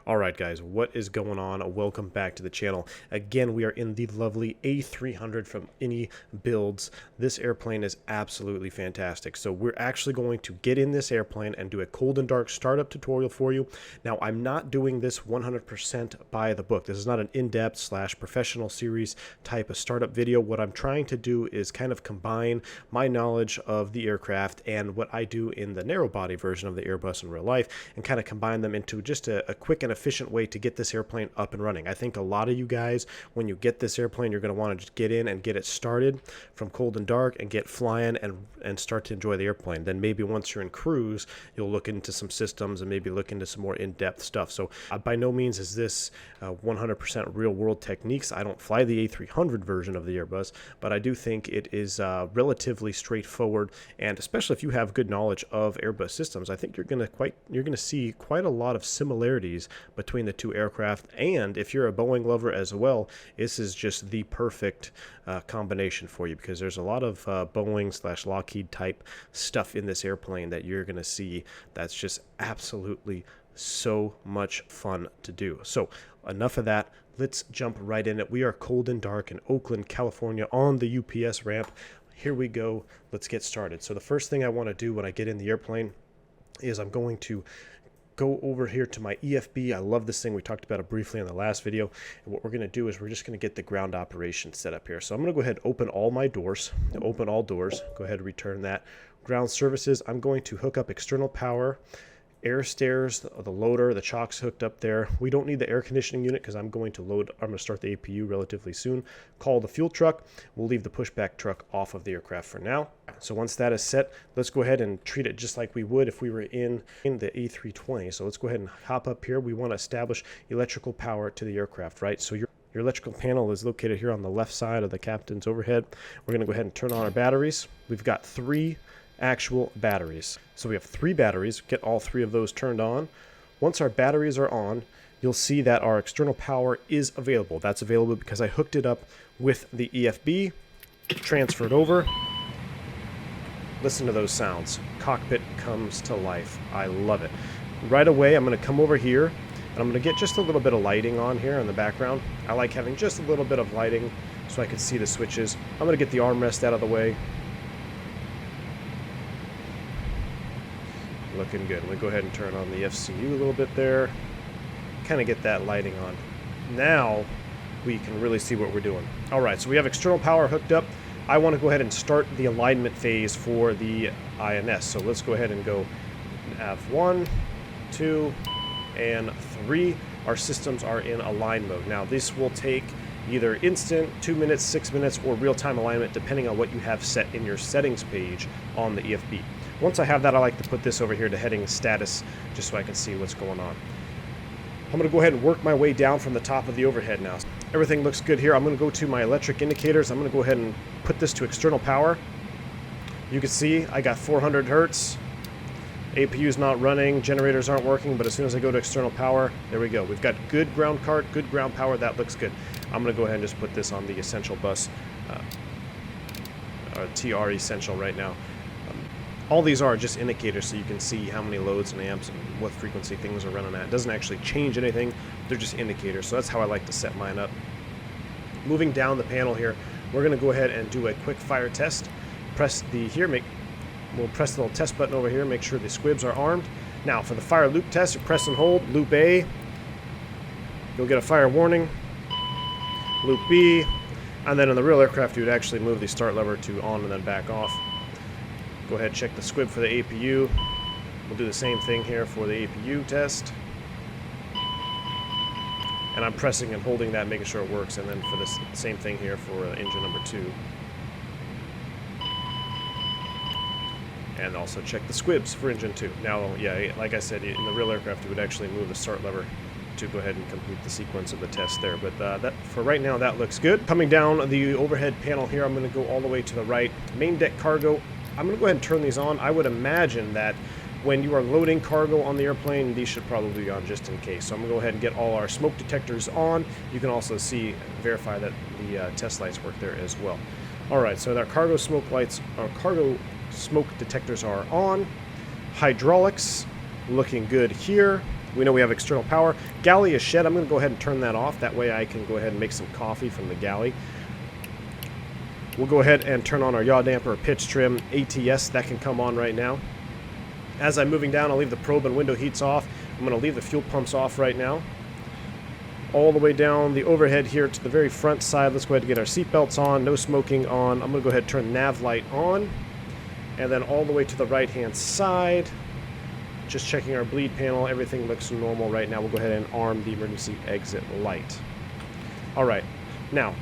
Alright guys, what is going on? Welcome back to the channel. Again, we are in the lovely A300 from Any Builds. This airplane is absolutely fantastic. So we're actually going to get in this airplane and do a cold and dark startup tutorial for you. Now, I'm not doing this 100% by the book. This is not an in-depth / professional series type of startup video. What I'm trying to do is kind of combine my knowledge of the aircraft and what I do in the narrow body version of the Airbus in real life and kind of combine them into just a quick and efficient way to get this airplane up and running. I think a lot of you guys, when you get this airplane, you're going to want to just get in and get it started from cold and dark and get flying and start to enjoy the airplane. Then maybe once you're in cruise, you'll look into some systems and maybe look into some more in-depth stuff. So by no means is this 100% real-world techniques. I don't fly the A300 version of the Airbus, but I do think it is relatively straightforward, and especially if you have good knowledge of Airbus systems, I think you're going to see quite a lot of similarities between the two aircraft. And if you're a Boeing lover as well, this is just the perfect combination for you, because there's a lot of Boeing / Lockheed type stuff in this airplane that you're going to see that's just absolutely so much fun to do. So enough of that. Let's jump right in it. We are cold and dark in Oakland, California on the UPS ramp. Here we go. Let's get started. So the first thing I want to do when I get in the airplane is I'm going to go over here to my EFB. I love this thing. We talked about it briefly in the last video. And what we're going to do is we're just going to get the ground operation set up here. So I'm going to go ahead and open all my doors. Open all doors. Go ahead and return that. Ground services. I'm going to hook up external power, air stairs, the loader, the chocks hooked up there. We don't need the air conditioning unit because I'm going to start the APU relatively soon. Call the fuel truck. We'll leave the pushback truck off of the aircraft for now. So once that is set, let's go ahead and treat it just like we would if we were in the A320. So let's go ahead and hop up here. We want to establish electrical power to the aircraft, right? So your electrical panel is located here on the left side of the captain's overhead. We're going to go ahead and turn on our batteries. We've got 3 actual batteries. So we have 3 batteries. Get all 3 of those turned on. Once our batteries are on, you'll see that our external power is available. That's available because I hooked it up with the EFB, transferred over. Listen to those sounds. Cockpit comes to life. I love it. Right away, I'm going to come over here and I'm going to get just a little bit of lighting on here in the background. I like having just a little bit of lighting so I can see the switches. I'm going to get the armrest out of the way. Looking good. Let me go ahead and turn on the FCU a little bit there. Kind of get that lighting on. Now we can really see what we're doing. All right, so we have external power hooked up. I want to go ahead and start the alignment phase for the INS. So let's go ahead and go have 1, 2, and 3. Our systems are in align mode. Now this will take either instant, 2 minutes, 6 minutes, or real-time alignment, depending on what you have set in your settings page on the EFB. Once I have that, I like to put this over here to heading status, just so I can see what's going on. I'm going to go ahead and work my way down from the top of the overhead now. Everything looks good here. I'm going to go to my electric indicators. I'm going to go ahead and put this to external power. You can see I got 400 hertz. APU's not running, generators aren't working, but as soon as I go to external power, there we go. We've got good ground cart, good ground power. That looks good. I'm going to go ahead and just put this on the essential bus, TR essential right now. All these are just indicators so you can see how many loads and amps and what frequency things are running at. It doesn't actually change anything. They're just indicators. So that's how I like to set mine up. Moving down the panel here, we're going to go ahead and do a quick fire test. We'll press the little test button over here, make sure the squibs are armed. Now for the fire loop test, you press and hold loop A. You'll get a fire warning. Loop B. And then in the real aircraft, you would actually move the start lever to on and then back off. Go ahead and check the squib for the APU. We'll do the same thing here for the APU test. And I'm pressing and holding that, making sure it works. And then for this same thing here for engine number 2. And also check the squibs for engine 2. Now, yeah, like I said, in the real aircraft, you would actually move the start lever to go ahead and complete the sequence of the test there. But that for right now, that looks good. Coming down the overhead panel here, I'm going to go all the way to the right. Main deck cargo. I'm going to go ahead and turn these on. I would imagine that when you are loading cargo on the airplane, these should probably be on just in case. So I'm going to go ahead and get all our smoke detectors on. You can also verify that the test lights work there as well. All right, so our cargo smoke detectors are on. Hydraulics looking good here. We know we have external power. Galley is shed. I'm going to go ahead and turn that off. That way I can go ahead and make some coffee from the galley. We'll go ahead and turn on our yaw damper, pitch trim, ATS. That can come on right now. As I'm moving down, I'll leave the probe and window heats off. I'm going to leave the fuel pumps off right now. All the way down the overhead here to the very front side. Let's go ahead and get our seatbelts on. No smoking on. I'm going to go ahead and turn nav light on. And then all the way to the right-hand side. Just checking our bleed panel. Everything looks normal right now. We'll go ahead and arm the emergency exit light. All right. Now,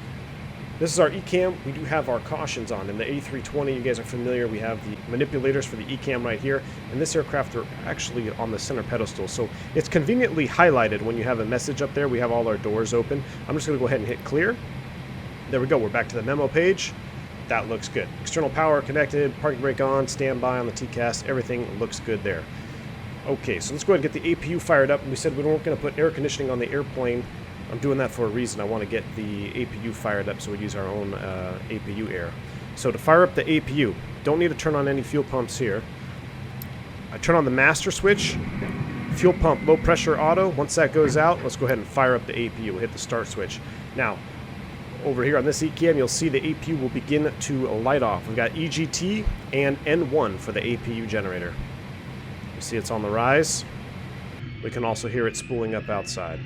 this is our ECAM. We do have our cautions on. In the A320, you guys are familiar, we have the manipulators for the ECAM right here. And this aircraft are actually on the center pedestal. So it's conveniently highlighted when you have a message up there. We have all our doors open. I'm just going to go ahead and hit clear. There we go. We're back to the memo page. That looks good. External power connected, parking brake on, standby on the TCAS. Everything looks good there. Okay, so let's go ahead and get the APU fired up. We said we weren't going to put air conditioning on the airplane. I'm doing that for a reason. I want to get the APU fired up so we use our own APU air. So to fire up the APU, don't need to turn on any fuel pumps here. I turn on the master switch, fuel pump low pressure auto. Once that goes out, let's go ahead and fire up the APU. We'll hit the start switch. Now, over here on this ECAM, you'll see the APU will begin to light off. We've got EGT and N1 for the APU generator. You see it's on the rise. We can also hear it spooling up outside.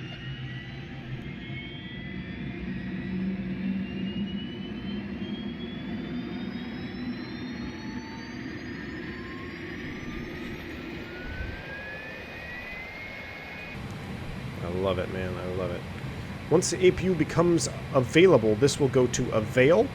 I love it, man. I love it. Once the APU becomes available, this will go to Avail.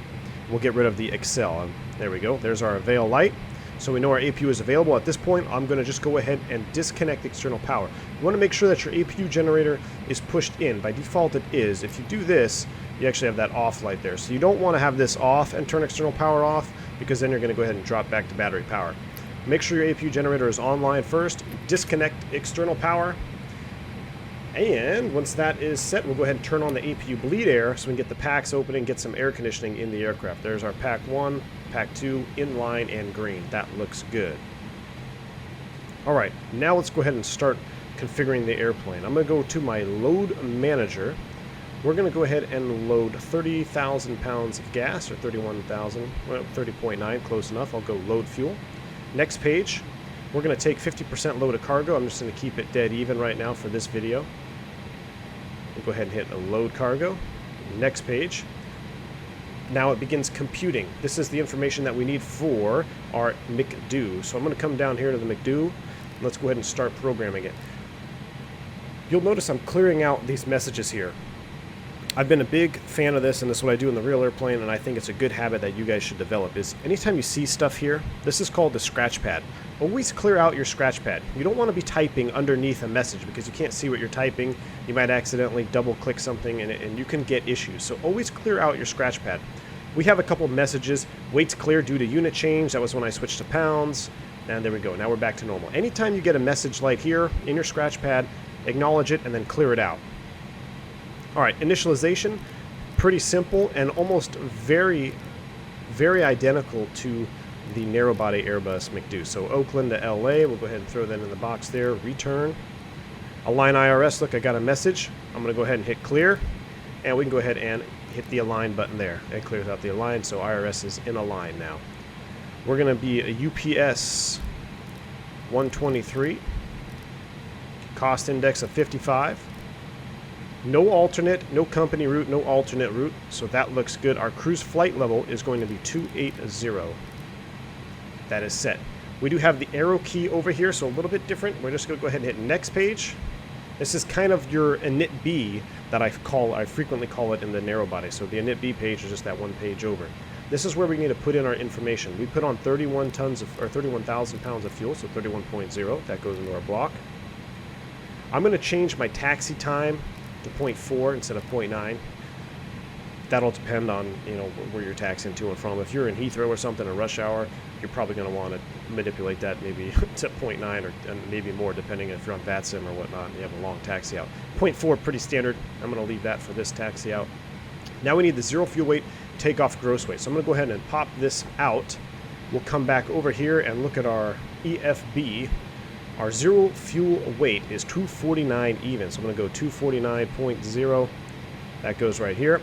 We'll get rid of the Excel. There we go. There's our Avail light. So we know our APU is available. At this point, I'm going to just go ahead and disconnect the external power. You want to make sure that your APU generator is pushed in. By default, it is. If you do this, you actually have that off light there. So you don't want to have this off and turn external power off, because then you're going to go ahead and drop back to battery power. Make sure your APU generator is online first. Disconnect external power. And once that is set, we'll go ahead and turn on the APU bleed air so we can get the packs open and get some air conditioning in the aircraft. There's our pack 1, pack 2, inline, and green. That looks good. All right, now let's go ahead and start configuring the airplane. I'm going to go to my load manager. We're going to go ahead and load 30,000 pounds of gas, or 31,000, well, 30.9, close enough. I'll go load fuel. Next page, we're going to take 50% load of cargo. I'm just going to keep it dead even right now for this video. We'll go ahead and hit a load cargo. Next page. Now it begins computing. This is the information that we need for our MCDU. So I'm going to come down here to the MCDU. Let's go ahead and start programming it. You'll notice I'm clearing out these messages here. I've been a big fan of this, and this is what I do in the real airplane, and I think it's a good habit that you guys should develop, is anytime you see stuff here, this is called the scratch pad. Always clear out your scratch pad. You don't want to be typing underneath a message because you can't see what you're typing. You might accidentally double click something and you can get issues. So always clear out your scratch pad. We have a couple messages. Weight's clear due to unit change. That was when I switched to pounds. And there we go. Now we're back to normal. Anytime you get a message like here in your scratch pad, acknowledge it and then clear it out. All right, initialization, pretty simple and almost very, very identical to the narrow-body Airbus MCDU. So Oakland to LA, we'll go ahead and throw that in the box there. Return. Align IRS, look, I got a message. I'm going to go ahead and hit clear, and we can go ahead and hit the align button there. It clears out the align, so IRS is in align now. We're going to be a UPS 123, cost index of 55. No alternate, no company route, no alternate route, so that looks good. Our cruise flight level is going to be 280. That is set. We do have the arrow key over here, so a little bit different. We're just going to go ahead and hit next page. This is kind of your init B that I frequently call it in the narrow body. So the init B page is just that one page over. This is where we need to put in our information. We put on 31,000 pounds of fuel, so 31.0. That goes into our block. I'm going to change my taxi time to 0.4 instead of 0.9. That'll depend on, you know, where you're taxiing to and from. If you're in Heathrow or something, a rush hour, you're probably going to want to manipulate that maybe to 0.9 or maybe more, depending if you're on VATSIM or whatnot and you have a long taxi out. 0.4, pretty standard. I'm going to leave that for this taxi out. Now we need the zero fuel weight, takeoff gross weight. So I'm going to go ahead and pop this out. We'll come back over here and look at our EFB. Our zero fuel weight is 249 even, so I'm going to go 249.0. That goes right here.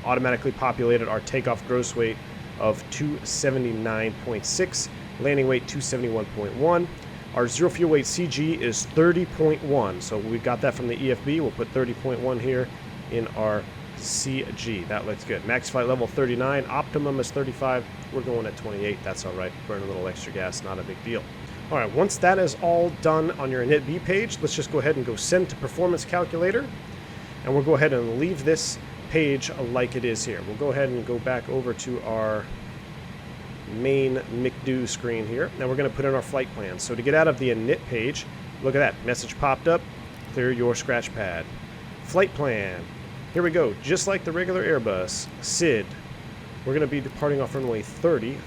Automatically populated our takeoff gross weight of 279.6, landing weight 271.1. Our zero fuel weight CG is 30.1, so we got that from the EFB. We'll put 30.1 here in our CG. That looks good. Max flight level 39, optimum is 35. We're going at 28. That's all right. Burn a little extra gas, not a big deal. All right, once that is all done on your initB page, let's just go ahead and go send to performance calculator, and we'll go ahead and leave this page like it is here. We'll go ahead and go back over to our main MCDU screen here. Now we're going to put in our flight plan. So to get out of the init page, look at that. Message popped up. Clear your scratch pad. Flight plan. Here we go. Just like the regular Airbus, SID. We're going to be departing off runway 30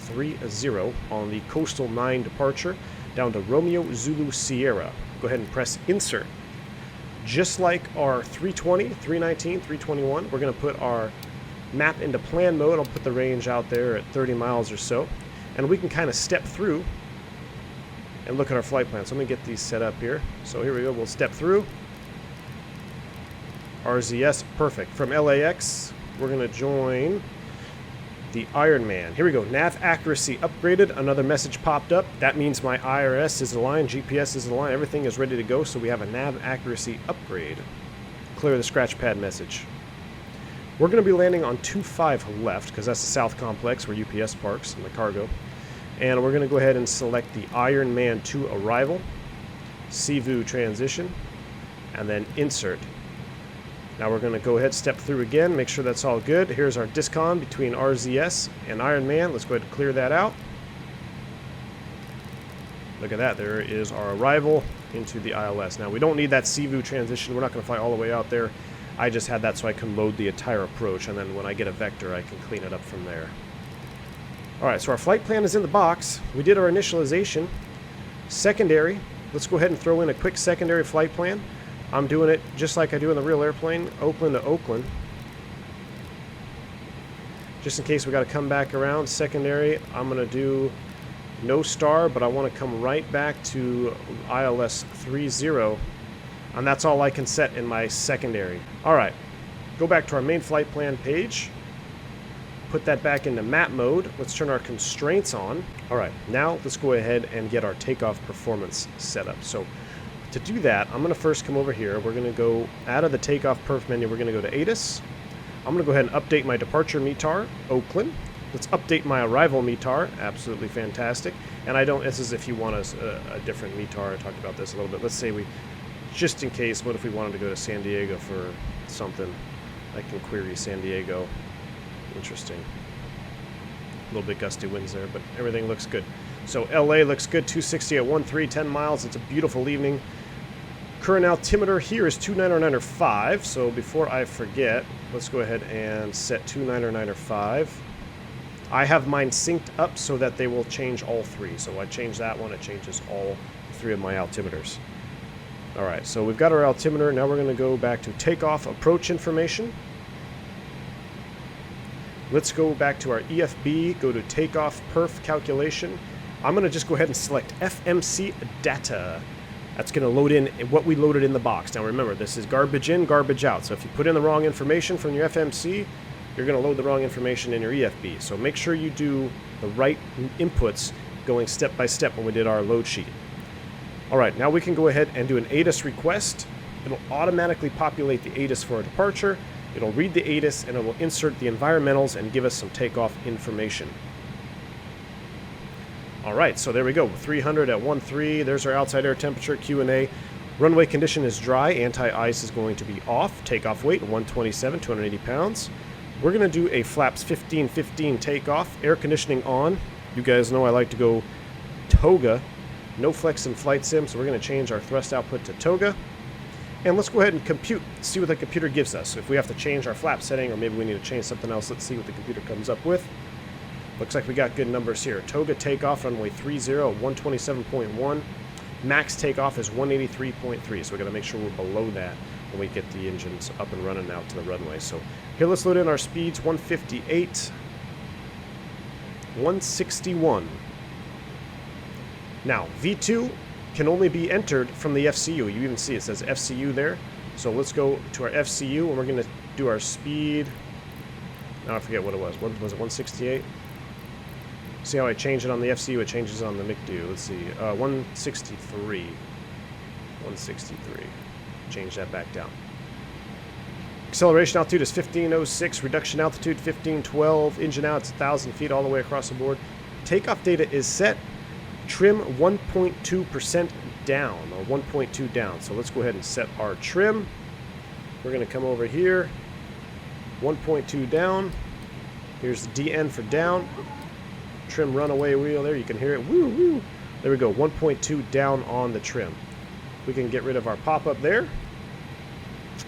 on the Coastal 9 departure down to Romeo Zulu Sierra. Go ahead and press insert. Just like our 320, 319, 321, we're going to put our map into plan mode. I'll put the range out there at 30 miles or so, and we can kind of step through and look at our flight plan. So let me get these set up here. So here we go. We'll step through. RZS, perfect. From LAX, we're going to join the Ironman. Here we go. Nav accuracy upgraded. Another message popped up. That means my IRS is aligned, GPS is aligned, everything is ready to go, so we have a nav accuracy upgrade. Clear the scratch pad message. We're going to be landing on 25 left, because that's the south complex where UPS parks and the cargo. And we're going to go ahead and select the Ironman 2 arrival, CVU transition, and then insert. Now we're going to go ahead, step through again, make sure that's all good. Here's our discon between RZS and Ironman. Let's go ahead and clear that out. Look at that. There is our arrival into the ILS. Now we don't need that CVU transition. We're not going to fly all the way out there. I just had that so I can load the entire approach, and then when I get a vector, I can clean it up from there. All right, so our flight plan is in the box. We did our initialization. Secondary. Let's go ahead and throw in a quick secondary flight plan. I'm doing it just like I do in the real airplane, Oakland to Oakland. Just in case we got to come back around, secondary, I'm going to do no star, but I want to come right back to ILS 30, and that's all I can set in my secondary. All right, go back to our main flight plan page, put that back into map mode. Let's turn our constraints on. All right, now let's go ahead and get our takeoff performance set up. So to do that, I'm going to first come over here. We're going to go out of the takeoff perf menu. We're going to go to ATIS. I'm going to go ahead and update my departure METAR, Oakland. Let's update my arrival METAR, absolutely fantastic. And this is if you want a different METAR. I talked about this a little bit. Let's say just in case, what if we wanted to go to San Diego for something? I can query San Diego. Interesting. A little bit gusty winds there, but everything looks good. So LA looks good, 260 at 13, 10 miles. It's a beautiful evening. Current altimeter here is 299.5. So before I forget, let's go ahead and set 299.5. I have mine synced up so that they will change all three. So I change that one, it changes all three of my altimeters. All right, so we've got our altimeter. Now we're going to go back to takeoff approach information. Let's go back to our EFB, go to takeoff perf calculation. I'm going to just go ahead and select FMC data. That's going to load in what we loaded in the box. Now remember, this is garbage in, garbage out. So if you put in the wrong information from your FMC, you're going to load the wrong information in your EFB. So make sure you do the right inputs going step by step when we did our load sheet. All right, now we can go ahead and do an ATIS request. It'll automatically populate the ATIS for a departure. It'll read the ATIS and it will insert the environmentals and give us some takeoff information. All right, so there we go. 300 at 13. There's our outside air temperature, Q&A. Runway condition is dry. Anti-ice is going to be off. Takeoff weight, 127, 280 pounds. We're going to do a flaps 15-15 takeoff. Air conditioning on. You guys know I like to go toga. No flex in flight sim, so we're going to change our thrust output to toga. And let's go ahead and compute, see what the computer gives us. If we have to change our flap setting or maybe we need to change something else, let's see what the computer comes up with. Looks like we got good numbers here. Toga takeoff, runway 30, 127.1. Max takeoff is 183.3, so we got to make sure we're below that when we get the engines up and running out to the runway. So here, let's load in our speeds, 158, 161. Now, V2, can only be entered from the FCU. You even see it says FCU there. So let's go to our FCU, and we're going to do our speed. Now I forget what it was. What was it, 168? See how I change it on the FCU? It changes on the MCDU. Let's see. 163. 163. Change that back down. Acceleration altitude is 1506. Reduction altitude 1512. Engine out, it's 1,000 feet all the way across the board. Takeoff data is set. Trim 1.2% down, or 1.2 down. So let's go ahead and set our trim. We're going to come over here. 1.2 down. Here's the DN for down. Trim runaway wheel there. You can hear it. Woo, woo. There we go. 1.2 down on the trim. We can get rid of our pop-up there.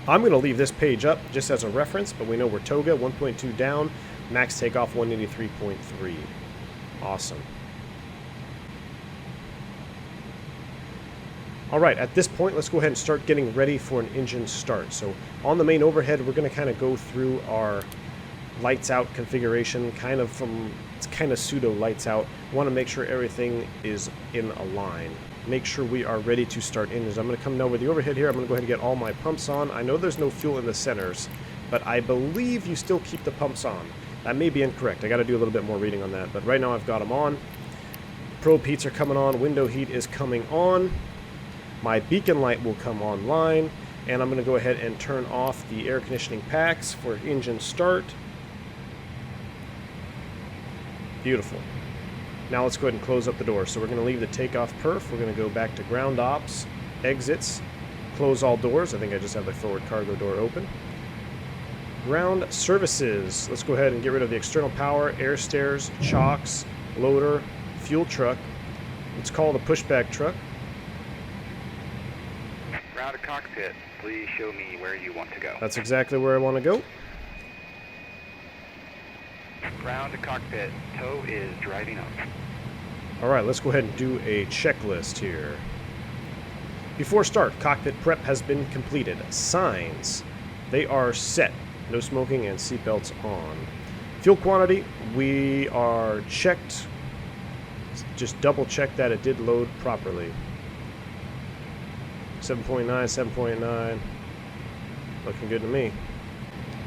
I'm going to leave this page up just as a reference, but we know we're TOGA. 1.2 down. Max takeoff 183.3. Awesome. All right, at this point, let's go ahead and start getting ready for an engine start. So on the main overhead, we're going to kind of go through our lights out configuration, it's kind of pseudo lights out. We want to make sure everything is in a line. Make sure we are ready to start engines. I'm going to come now with the overhead here. I'm going to go ahead and get all my pumps on. I know there's no fuel in the centers, but I believe you still keep the pumps on. That may be incorrect. I got to do a little bit more reading on that, but right now I've got them on. Probe heats are coming on. Window heat is coming on. My beacon light will come online, and I'm going to go ahead and turn off the air conditioning packs for engine start. Beautiful. Now let's go ahead and close up the door. So we're going to leave the takeoff perf. We're going to go back to ground ops, exits, close all doors. I think I just have the forward cargo door open. Ground services. Let's go ahead and get rid of the external power, air stairs, chocks, loader, fuel truck. Let's call the pushback truck. Ground to cockpit. Please show me where you want to go. That's exactly where I want to go. Ground to cockpit. Tow is driving up. All right, let's go ahead and do a checklist here. Before start, cockpit prep has been completed. Signs. They are set. No smoking and seatbelts on. Fuel quantity, we are checked. Just double check that it did load properly. 7.9, 7.9. Looking good to me.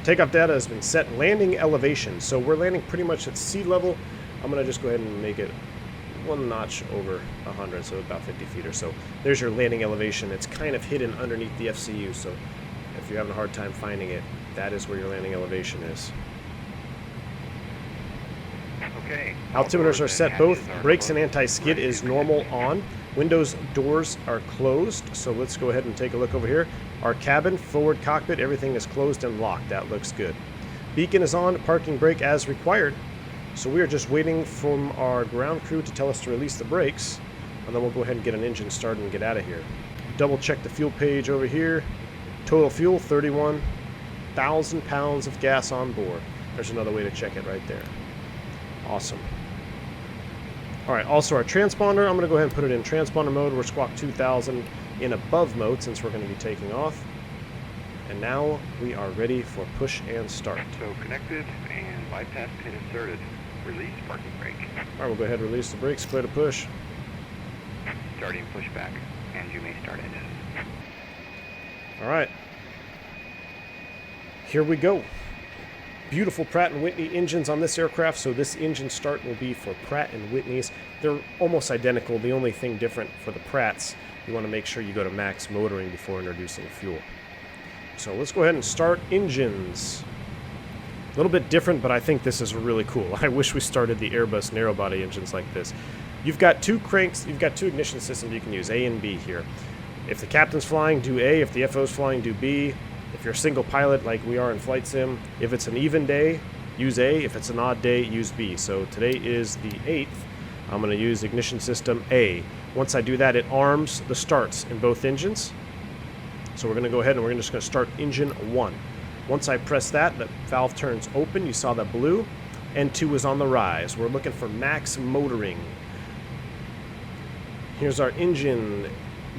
Takeoff data has been set. Landing elevation. So we're landing pretty much at sea level. I'm going to just go ahead and make it one notch over 100, so about 50 feet or so. There's your landing elevation. It's kind of hidden underneath the FCU, so if you're having a hard time finding it, that is where your landing elevation is. Okay. Altimeters are set both. Brakes and anti-skid is normal on. Windows doors are closed, so let's go ahead and take a look over here. Our cabin, forward cockpit, everything is closed and locked. That looks good. Beacon is on, parking brake as required. So we are just waiting from our ground crew to tell us to release the brakes, and then we'll go ahead and get an engine started and get out of here. Double check the fuel page over here. Total fuel, 31,000 pounds of gas on board. There's another way to check it right there. Awesome. All right, also our transponder, I'm going to go ahead and put it in transponder mode. We're squawk 2000 in above mode since we're going to be taking off. And now we are ready for push and start. So connected and bypass pin inserted. Release parking brake. All right, we'll go ahead and release the brakes, clear to push. Starting pushback, and you may start engine. All right. Here we go. Beautiful Pratt and Whitney engines on this aircraft, so this engine start will be for Pratt and Whitneys. They're almost identical. The only thing different for the Pratts, you want to make sure you go to max motoring before introducing fuel. So let's go ahead and start engines. A little bit different, but I think this is really cool. I wish we started the Airbus narrow-body engines like this. You've got two cranks, you've got two ignition systems you can use, A and B here. If the captain's flying, do A. If the FO's flying, do B. If you're a single pilot like we are in Flight Sim, if it's an even day, use A. If it's an odd day, use B. So today is the 8th. I'm going to use ignition system A. Once I do that, it arms the starts in both engines. So we're going to go ahead and we're just going to start engine 1. Once I press that, the valve turns open. You saw that blue. N2 is on the rise. We're looking for max motoring. Here's our engine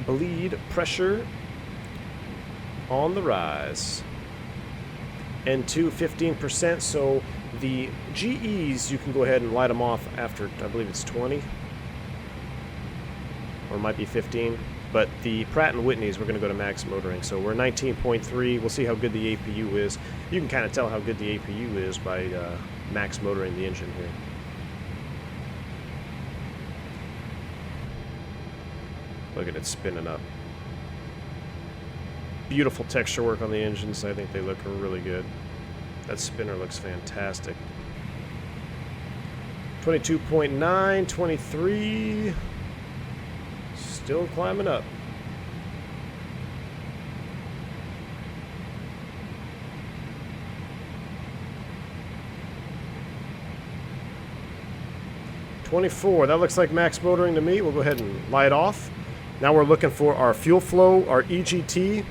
bleed pressure on the rise. N2 15%, so the GEs you can go ahead and light them off after, I believe it's 20. or it might be 15. But the Pratt and Whitneys, we're going to go to max motoring. So we're 19.3. We'll see how good the APU is. You can kind of tell how good the APU is by max motoring the engine here. Look at it spinning up. Beautiful texture work on the engines. I think they look really good. That spinner looks fantastic. 22.9, 23. Still climbing up. .24. That looks like max motoring to me. We'll go ahead and light off. Now we're looking for our fuel flow, our EGT,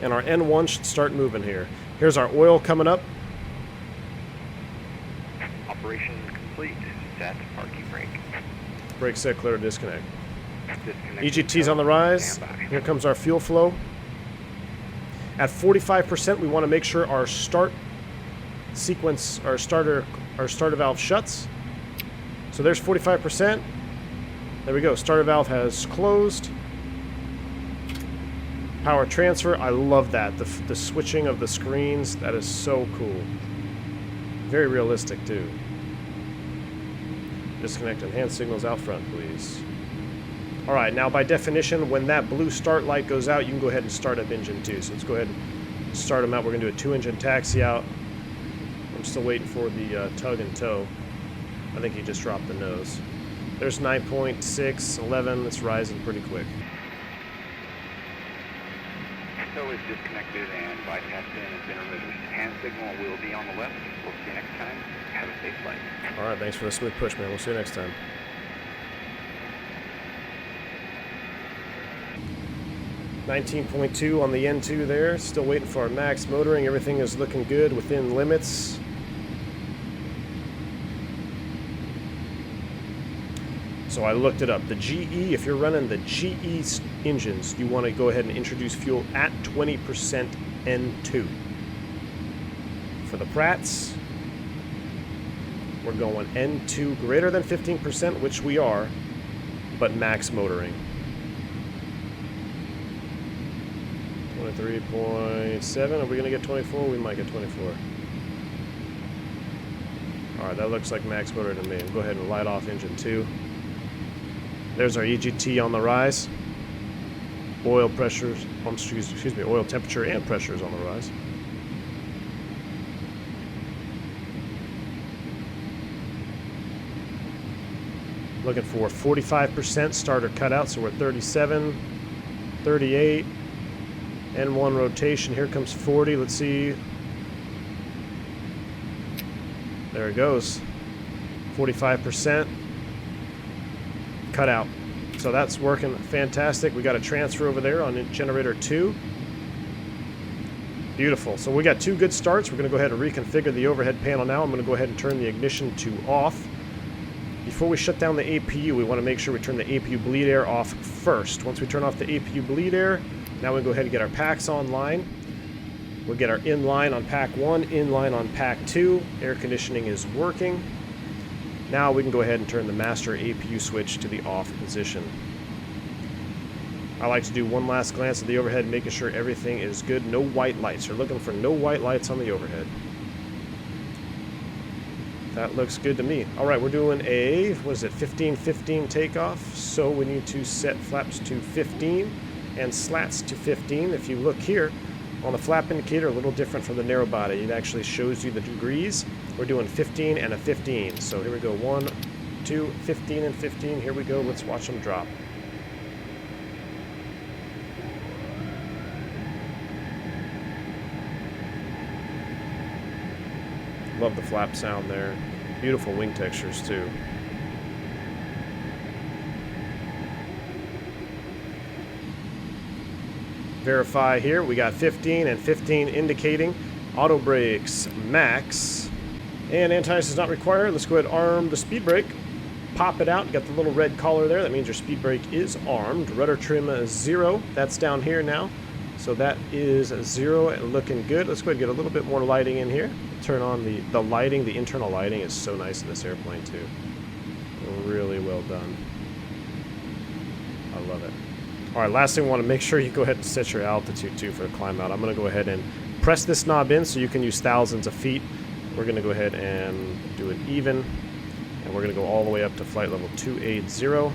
and our N1 should start moving here. Here's our oil coming up. Operation complete. Set parking brake. Brake set, clear to disconnect. Disconnect. EGT's on the rise. Standby. Here comes our fuel flow. At 45%, we want to make sure our start sequence, our starter valve shuts. So there's 45%. There we go. Starter valve has closed. Power transfer. I love that. The switching of the screens. That is so cool. Very realistic too. Disconnect and hand signals out front, please. Alright, now by definition, when that blue start light goes out, you can go ahead and start up engine 2. So let's go ahead and start them out. We're going to do a 2-engine taxi out. I'm still waiting for the tug and tow. I think he just dropped the nose. There's 9.6, 11. It's rising pretty quick. Tow is disconnected and bypass pin has been removed. Hand signal will be on the left. We'll see you next time. Have a safe flight. Alright, thanks for the smooth push, man. We'll see you next time. .2 on the N2 there. Still waiting for our max motoring. Everything is looking good, within limits. So I looked it up. The GE, if you're running the GE engines, you want to go ahead and introduce fuel at 20% N2. For the Pratts, we're going N2 greater than 15%, which we are, but max motoring. 23.7. Are we going to get 24? We might get 24. Alright, that looks like max motor to me. We'll go ahead and light off engine 2. There's our EGT on the rise. Oil pressures, excuse me, oil temperature and pressure is on the rise. Looking for 45% starter cutout, so we're 37, 38, N1 rotation. Here comes 40. Let's see. There it goes. 45%. Cut out. So that's working fantastic. We got a transfer over there on generator 2. Beautiful. So we got 2 good starts. We're going to go ahead and reconfigure the overhead panel now. I'm going to go ahead and turn the ignition to off. Before we shut down the APU, we want to make sure we turn the APU bleed air off first. Once we turn off the APU bleed air, now we go ahead and get our packs online. We'll get our inline on pack 1, inline on pack 2. Air conditioning is working. Now we can go ahead and turn the master APU switch to the off position. I like to do one last glance at the overhead, making sure everything is good. No white lights. You're looking for no white lights on the overhead. That looks good to me. All right, we're doing a, 15-15 takeoff. So we need to set flaps to 15 and slats to 15. If you look here on the flap indicator, a little different from the narrow body. It actually shows you the degrees. We're doing 15 and a 15. So here we go, 1, 2, 15 and 15. Here we go, let's watch them drop. Love the flap sound there. Beautiful wing textures too. Verify here. We got 15 and 15 indicating. Auto brakes max. And anti-ice is not required. Let's go ahead and arm the speed brake. Pop it out. You got the little red collar there. That means your speed brake is armed. Rudder trim is 0. That's down here now. So that is 0 and looking good. Let's go ahead and get a little bit more lighting in here. Turn on the lighting. The internal lighting is so nice in this airplane too. Really well done. I love it. All right, last thing, we want to make sure you go ahead and set your altitude too for the climb out. I'm going to go ahead and press this knob in so you can use thousands of feet. We're going to go ahead and do it even, and we're going to go all the way up to flight level 280.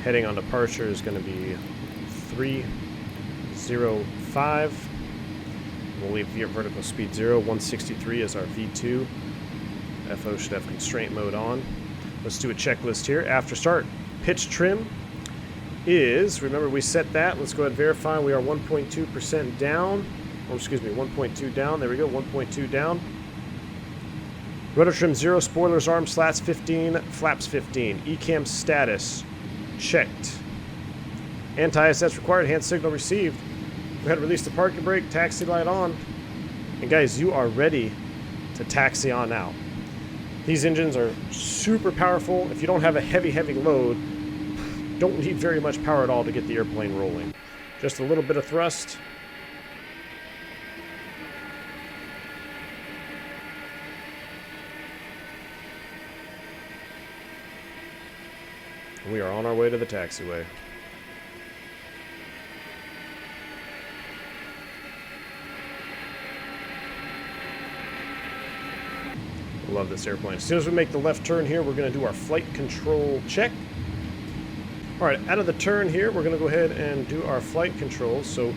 Heading on departure is going to be 305. We'll leave vertical speed 0. 163 is our V2. FO should have constraint mode on. Let's do a checklist here. After start, pitch trim is, remember we set that. Let's go ahead and verify. We are 1.2% down. Or excuse me, 1.2 down. There we go, 1.2 down. Rudder trim 0, spoilers, arms, slats 15, flaps 15. ECAM status checked. Anti-ISS required, hand signal received. Go ahead and release the parking brake, taxi light on. And guys, you are ready to taxi on out. These engines are super powerful. If you don't have a heavy load, don't need very much power at all to get the airplane rolling. Just a little bit of thrust. We are on our way to the taxiway. I love this airplane. As soon as we make the left turn here, we're going to do our flight control check. All right, out of the turn here, we're going to go ahead and do our flight controls. So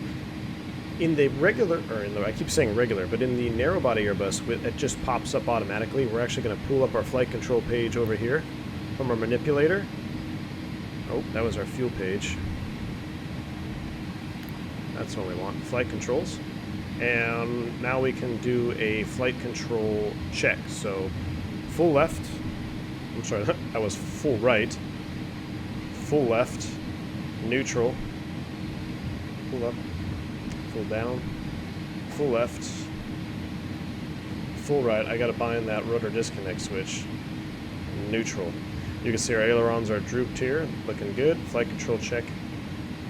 in the regular, or in the, I keep saying regular, but in the narrow body Airbus, it just pops up automatically. We're actually going to pull up our flight control page over here from our manipulator. Oh, that was our fuel page. That's what we want, flight controls. And now we can do a flight control check. So full left, I'm sorry, that was full right, full left, neutral, full up, full down, full left, full right. I gotta bind that rotor disconnect switch, neutral. You can see our ailerons are drooped here, looking good. Flight control check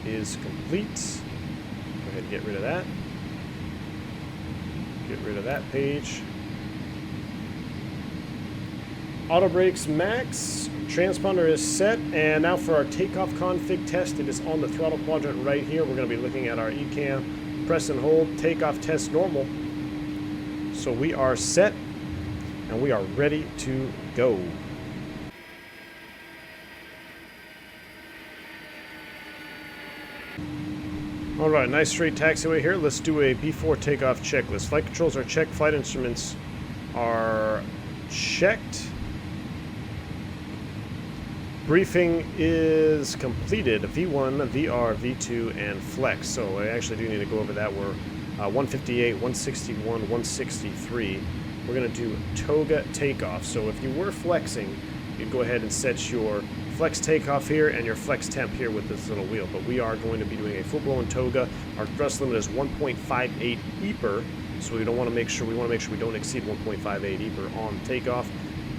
is complete. Go ahead and get rid of that. Get rid of that page. Auto brakes max. Transponder is set. And now for our takeoff config test, it is on the throttle quadrant right here. We're going to be looking at our ECAM. Press and hold. Takeoff test normal. So we are set and we are ready to go. Alright, nice straight taxiway here. Let's do a before takeoff checklist. Flight controls are checked, flight instruments are checked. Briefing is completed. V1, VR, V2, and Flex. So I actually do need to go over that. We're 158, 161, 163. We're going to do toga takeoff. So if you were flexing, you'd go ahead and set your flex takeoff here and your flex temp here with this little wheel. But we are going to be doing a full-blown toga. Our thrust limit is 1.58 EPR, so we want to make sure we don't exceed 1.58 EPR on takeoff.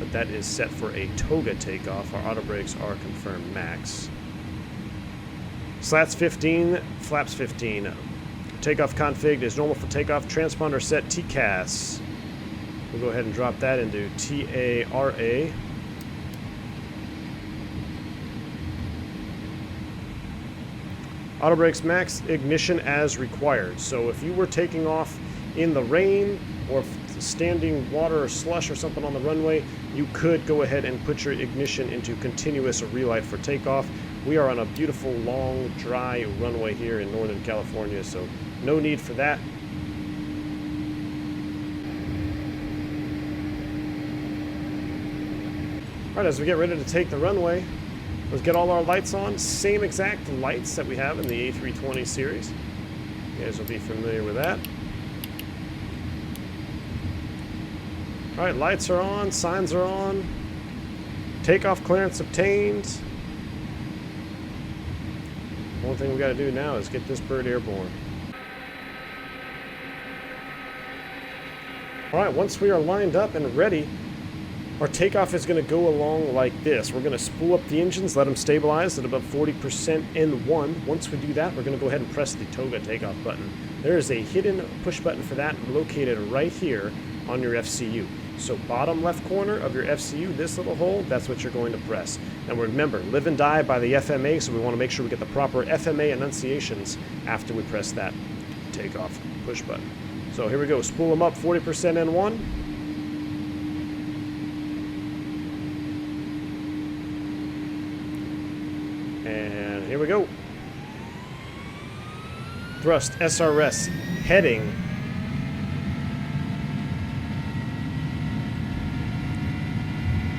But that is set for a toga takeoff. Our auto brakes are confirmed max. Slats 15, flaps 15. Takeoff config is normal for takeoff. Transponder set TCAS. We'll go ahead and drop that into TARA. Auto brakes max, ignition as required. So if you were taking off in the rain or standing water or slush or something on the runway, you could go ahead and put your ignition into continuous relight for takeoff. We are on a beautiful, long, dry runway here in Northern California, so no need for that. All right, as we get ready to take the runway, let's get all our lights on. Same exact lights that we have in the A320 series. You guys will be familiar with that. All right, lights are on, signs are on. Takeoff clearance obtained. One thing we got to do now is get this bird airborne. All right, once we are lined up and ready, our takeoff is going to go along like this. We're going to spool up the engines, let them stabilize at about 40% N1. Once we do that, we're going to go ahead and press the toga takeoff button. There is a hidden push button for that located right here on your FCU. So bottom left corner of your FCU, this little hole, that's what you're going to press. And remember, live and die by the FMA, so we want to make sure we get the proper FMA enunciations after we press that takeoff push button. So here we go, spool them up, 40% N1. And here we go. Thrust SRS heading.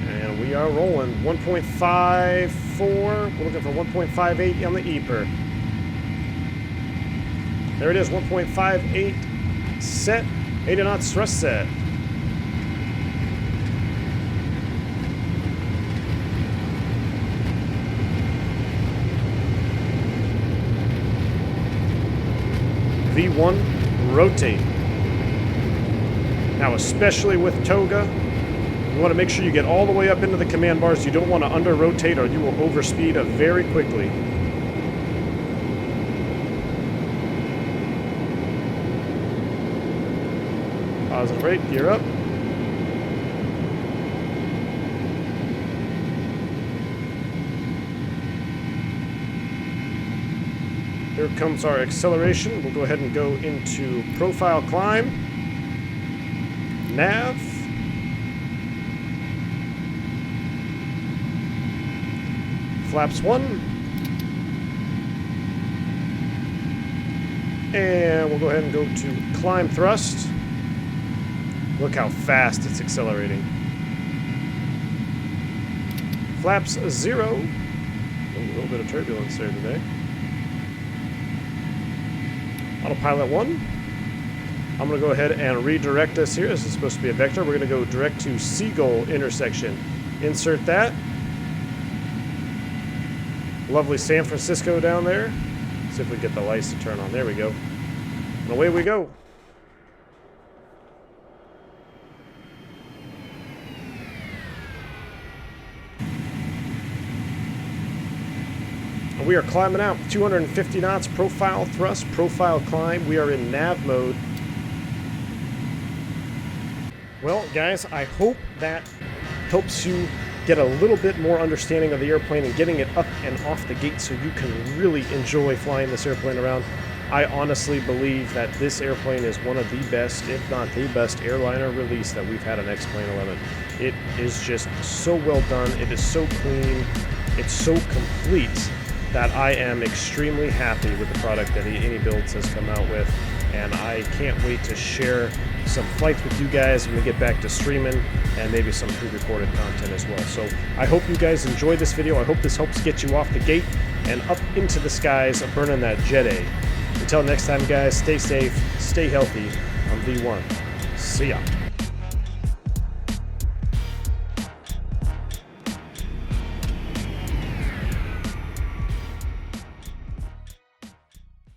And we are rolling 1.54. We're looking for 1.58 on the EPR. There it is, 1.58 set. 80 knots thrust set. V1 rotate. Now, especially with toga, you want to make sure you get all the way up into the command bars. You don't want to under rotate or you will overspeed very quickly. Positive rate, gear up. Here comes our acceleration. We'll go ahead and go into profile climb. Nav. Flaps 1. And we'll go ahead and go to climb thrust. Look how fast it's accelerating. Flaps 0. Ooh, a little bit of turbulence there today. Autopilot 1. I'm going to go ahead and redirect us here. This is supposed to be a vector. We're going to go direct to Seagull intersection. Insert that. Lovely San Francisco down there. See if we get the lights to turn on. There we go. And away we go. We are climbing out, 250 knots, profile thrust, profile climb. We are in nav mode. Well, guys, I hope that helps you get a little bit more understanding of the airplane and getting it up and off the gate so you can really enjoy flying this airplane around. I honestly believe that this airplane is one of the best, if not the best, airliner release that we've had on X-Plane 11. It is just so well done. It is so clean. It's so complete that I am extremely happy with the product that Any Builds has come out with, and I can't wait to share some flights with you guys when we get back to streaming and maybe some pre-recorded content as well. So I hope you guys enjoyed this video. I hope this helps get you off the gate and up into the skies burning that Jet A. Until next time, guys, stay safe, stay healthy. I'm V1. See ya.